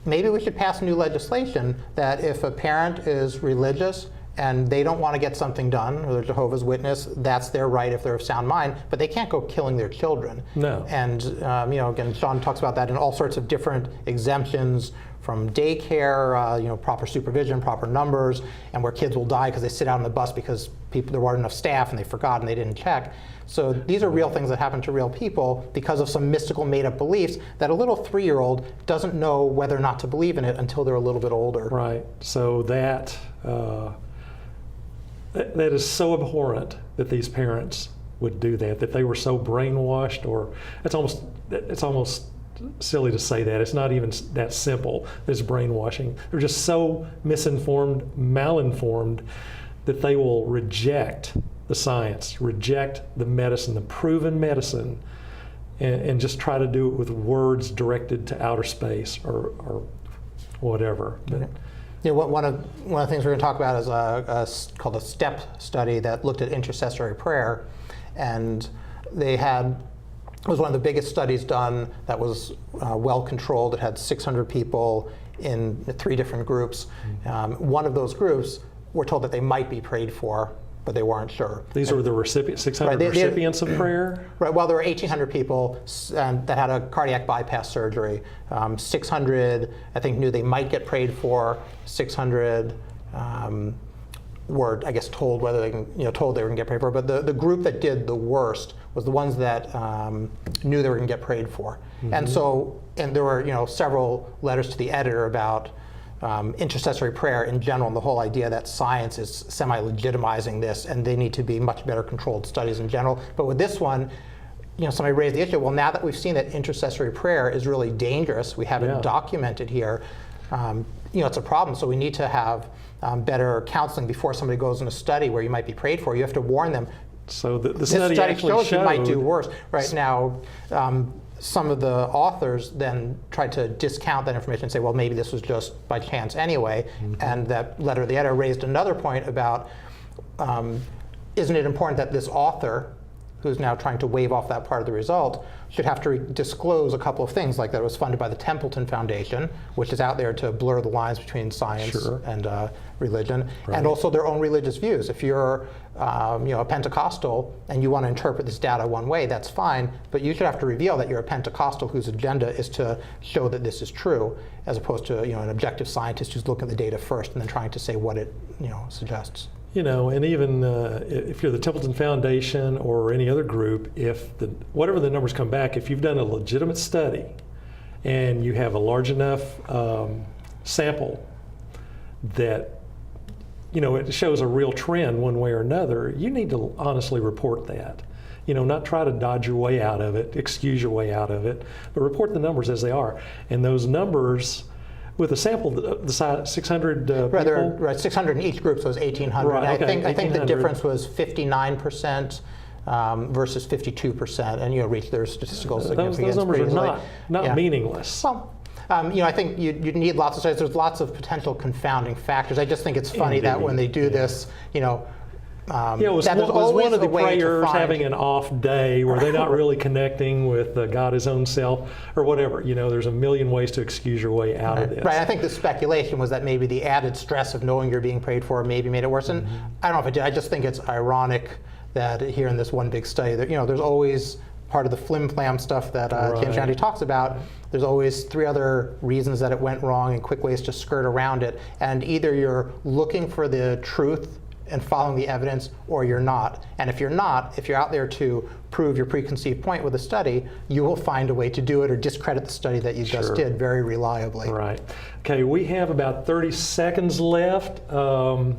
maybe we should pass new legislation that if a parent is religious and they don't want to get something done, or they're Jehovah's Witness, that's their right if they're of sound mind, but they can't go killing their children. No. And again, Sean talks about that in all sorts of different exemptions, from daycare, proper supervision, proper numbers, and where kids will die because they sit out on the bus because there weren't enough staff and they forgot and they didn't check. So these are real things that happen to real people because of some mystical made-up beliefs that a little 3-year-old doesn't know whether or not to believe in it until they're a little bit older. Right. So that is so abhorrent that these parents would do that they were so brainwashed, or it's almost silly to say that. It's not even that simple. It's brainwashing. They're just so misinformed, malinformed, that they will reject the science, reject the medicine, the proven medicine, and just try to do it with words directed to outer space or whatever. But, one of the things we're going to talk about is called a STEP study that looked at intercessory prayer, and it was one of the biggest studies done that was well controlled. It had 600 people in 3 different groups. One of those groups were told that they might be prayed for, but they weren't sure. These were the recipients, 600 recipients of prayer? Right, well, there were 1,800 people that had a cardiac bypass surgery. 600, I think, knew they might get prayed for. 600 were, I guess, told whether they told they were going to get prayed for. But the group that did the worst was the ones that knew they were going to get prayed for. Mm-hmm. And there were, several letters to the editor about intercessory prayer in general, and the whole idea that science is semi-legitimizing this, and they need to be much better controlled studies in general. But with this one, somebody raised the issue, well, now that we've seen that intercessory prayer is really dangerous, we have it documented here, it's a problem. So we need to have better counseling before somebody goes in a study where you might be prayed for. You have to warn them. So the this study actually shows showed you might do worse. Right now, some of the authors then tried to discount that information and say, well, maybe this was just by chance anyway. And that letter of the editor raised another point about, isn't it important that this author, who's now trying to wave off that part of the result, should have to disclose a couple of things, like that it was funded by the Templeton Foundation, which is out there to blur the lines between science and religion, and also their own religious views. If you're a Pentecostal and you want to interpret this data one way, that's fine, but you should have to reveal that you're a Pentecostal whose agenda is to show that this is true, as opposed to an objective scientist who's looking at the data first and then trying to say what it suggests. And even if you're the Templeton Foundation or any other group, if whatever the numbers come back, if you've done a legitimate study and you have a large enough sample that it shows a real trend one way or another, you need to honestly report that. Not try to dodge your way out of it, excuse your way out of it, but report the numbers as they are. And those numbers, with a sample the size 600 people. Right, 600 in each group, so it was 1,800. Right, I think the difference was 59% versus 52%, and reached their statistical significance. Those numbers pretty are not meaningless. Well, I think you need lots of studies. There's lots of potential confounding factors. I just think it's funny that when they do this, was one of the prayers having an off day where they're not really connecting with God, His own self, or whatever. There's a million ways to excuse your way out of this. Right. I think the speculation was that maybe the added stress of knowing you're being prayed for maybe made it worse. And I don't know if it did. I just think it's ironic that here in this one big study, that there's always part of the flim-flam stuff that James Randi talks about. There's always 3 other reasons that it went wrong and quick ways to skirt around it. And either you're looking for the truth and following the evidence, or you're not. And if you're not, if you're out there to prove your preconceived point with a study, you will find a way to do it or discredit the study that you just did very reliably. Right. Okay, we have about 30 seconds left. Look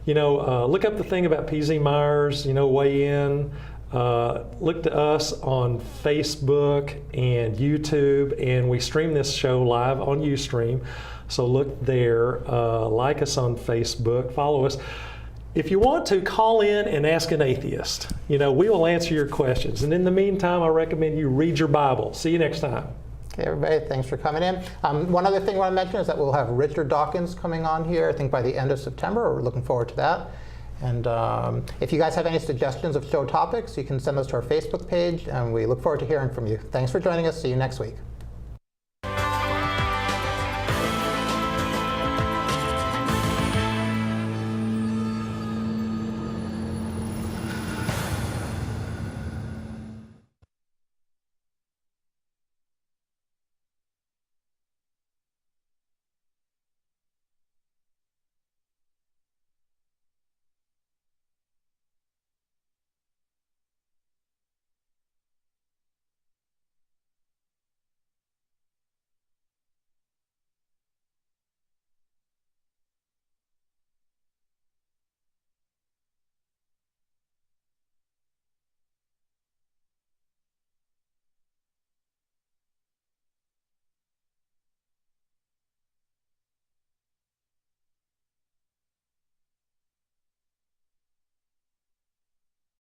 up the thing about PZ Myers, weigh in. Look to us on Facebook and YouTube, and we stream this show live on Ustream. So look there, like us on Facebook, follow us. If you want to, call in and ask an atheist. We will answer your questions. And in the meantime, I recommend you read your Bible. See you next time. Okay, everybody, thanks for coming in. One other thing I want to mention is that we'll have Richard Dawkins coming on here, I think by the end of September. We're looking forward to that. And if you guys have any suggestions of show topics, you can send those to our Facebook page, and we look forward to hearing from you. Thanks for joining us. See you next week.